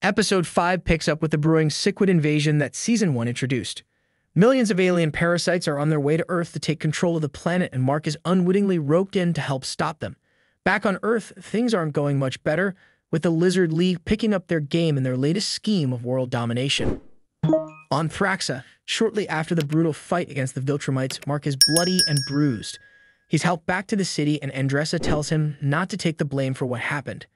Episode 5 picks up with the brewing cichlid invasion that Season 1 introduced. Millions of alien parasites are on their way to Earth to take control of the planet, and Mark is unwittingly roped in to help stop them. Back on Earth, things aren't going much better, with the Lizard League picking up their game in their latest scheme of world domination. On Thraxa, shortly after the brutal fight against the viltrumites, Mark is bloody and bruised. He's helped back to the city, and Andressa tells him not to take the blame for what happened.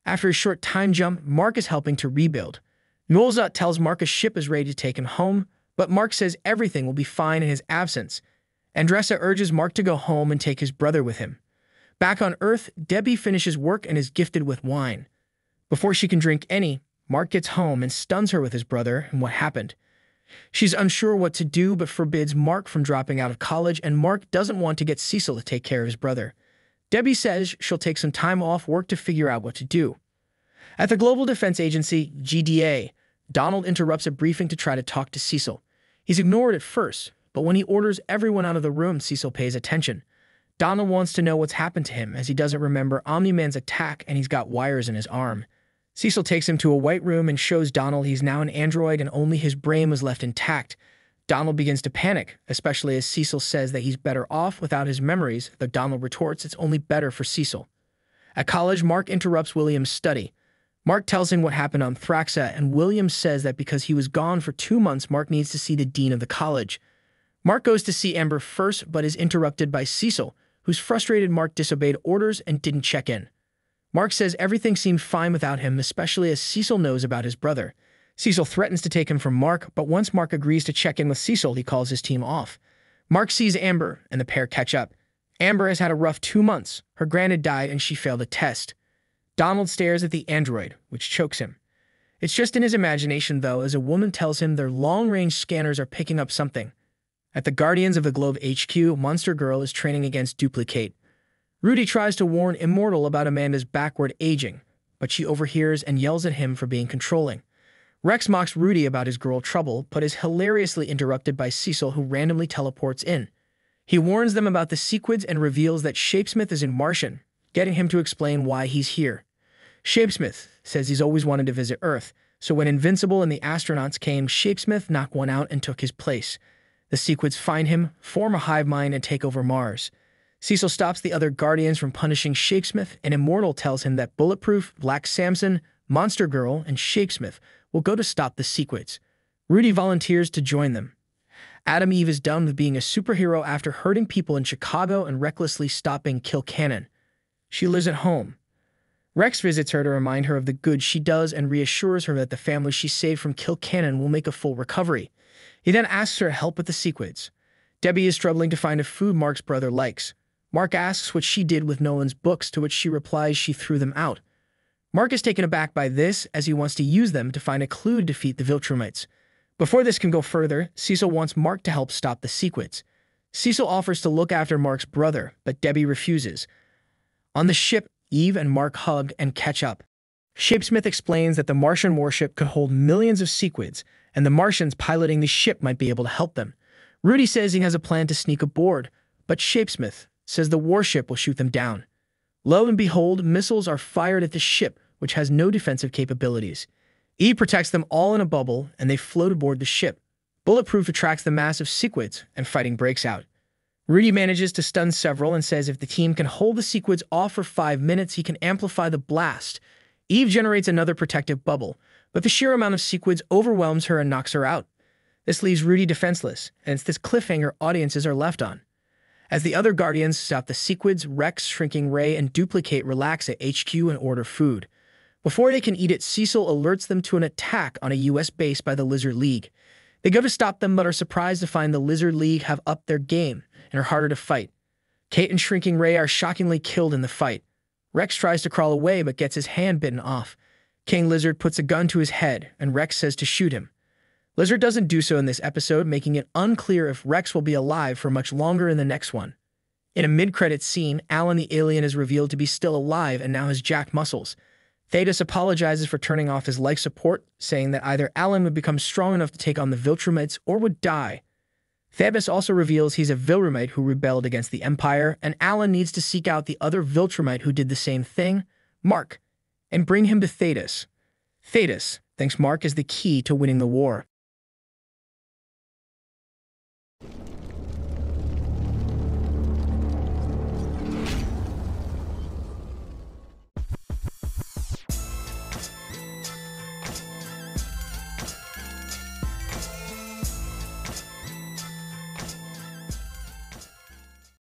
After a short time jump, Mark is helping to rebuild. Nolzot tells Mark a ship is ready to take him home, but Mark says everything will be fine in his absence. Andressa urges Mark to go home and take his brother with him. Back on Earth, Debbie finishes work and is gifted with wine. Before she can drink any, Mark gets home and stuns her with his brother and what happened. She's unsure what to do, but forbids Mark from dropping out of college, and Mark doesn't want to get Cecil to take care of his brother. Debbie says she'll take some time off work to figure out what to do. At the Global Defense Agency, GDA, Donald interrupts a briefing to try to talk to Cecil. He's ignored at first, but when he orders everyone out of the room, Cecil pays attention. Donald wants to know what's happened to him, as he doesn't remember Omni-Man's attack and he's got wires in his arm. Cecil takes him to a white room and shows Donald he's now an android and only his brain was left intact. Donald begins to panic, especially as Cecil says that he's better off without his memories, though Donald retorts it's only better for Cecil. At college, Mark interrupts William's study. Mark tells him what happened on Thraxa, and William says that because he was gone for 2 months, Mark needs to see the dean of the college. Mark goes to see Amber first, but is interrupted by Cecil, who's frustrated Mark disobeyed orders and didn't check in. Mark says everything seemed fine without him, especially as Cecil knows about his brother. Cecil threatens to take him from Mark, but once Mark agrees to check in with Cecil, he calls his team off. Mark sees Amber, and the pair catch up. Amber has had a rough 2 months. Her gran had died, and she failed a test. Donald stares at the android, which chokes him. It's just in his imagination, though, as a woman tells him their long-range scanners are picking up something. At the Guardians of the Globe HQ, Monster Girl is training against Duplicate. Rudy tries to warn Immortal about Amanda's backward aging, but she overhears and yells at him for being controlling. Rex mocks Rudy about his girl trouble, but is hilariously interrupted by Cecil, who randomly teleports in. He warns them about the Sequids and reveals that Shapesmith is in Martian, getting him to explain why he's here. Shapesmith says he's always wanted to visit Earth, so when Invincible and the astronauts came, Shapesmith knocked one out and took his place. The Sequids find him, form a hive mind, and take over Mars. Cecil stops the other Guardians from punishing Shapesmith, and Immortal tells him that Bulletproof, Black Samson, Monster Girl, and Shapesmith will go to stop the Sequids. Rudy volunteers to join them. Adam Eve is done with being a superhero after hurting people in Chicago and recklessly stopping Kilcannon. She lives at home. Rex visits her to remind her of the good she does and reassures her that the family she saved from Kilcannon will make a full recovery. He then asks her to help with the Sequids. Debbie is struggling to find a food Mark's brother likes. Mark asks what she did with Nolan's books, to which she replies she threw them out. Mark is taken aback by this, as he wants to use them to find a clue to defeat the viltrumites. Before this can go further, Cecil wants Mark to help stop the Sequids. Cecil offers to look after Mark's brother, but Debbie refuses. On the ship, Eve and Mark hug and catch up. Shapesmith explains that the Martian warship could hold millions of Sequids, and the Martians piloting the ship might be able to help them. Rudy says he has a plan to sneak aboard, but Shapesmith says the warship will shoot them down. Lo and behold, missiles are fired at the ship, which has no defensive capabilities. Eve protects them all in a bubble, and they float aboard the ship. Bulletproof attracts the massive Sequids, and fighting breaks out. Rudy manages to stun several and says if the team can hold the Sequids off for 5 minutes, he can amplify the blast. Eve generates another protective bubble, but the sheer amount of Sequids overwhelms her and knocks her out. This leaves Rudy defenseless, and it's this cliffhanger audiences are left on. As the other Guardians stop the Sequids, Rex, Shrinking Ray, and Duplicate relax at HQ and order food. Before they can eat it, Cecil alerts them to an attack on a US base by the Lizard League. They go to stop them, but are surprised to find the Lizard League have upped their game and are harder to fight. Kate and Shrinking Ray are shockingly killed in the fight. Rex tries to crawl away, but gets his hand bitten off. King Lizard puts a gun to his head, and Rex says to shoot him. Lizard doesn't do so in this episode, making it unclear if Rex will be alive for much longer in the next one. In a mid-credits scene, Alan the alien is revealed to be still alive and now has jacked muscles. Thetis apologizes for turning off his life support, saying that either Alan would become strong enough to take on the viltrumites or would die. Thetis also reveals he's a viltrumite who rebelled against the Empire, and Alan needs to seek out the other viltrumite who did the same thing, Mark, and bring him to Thetis. Thetis thinks Mark is the key to winning the war.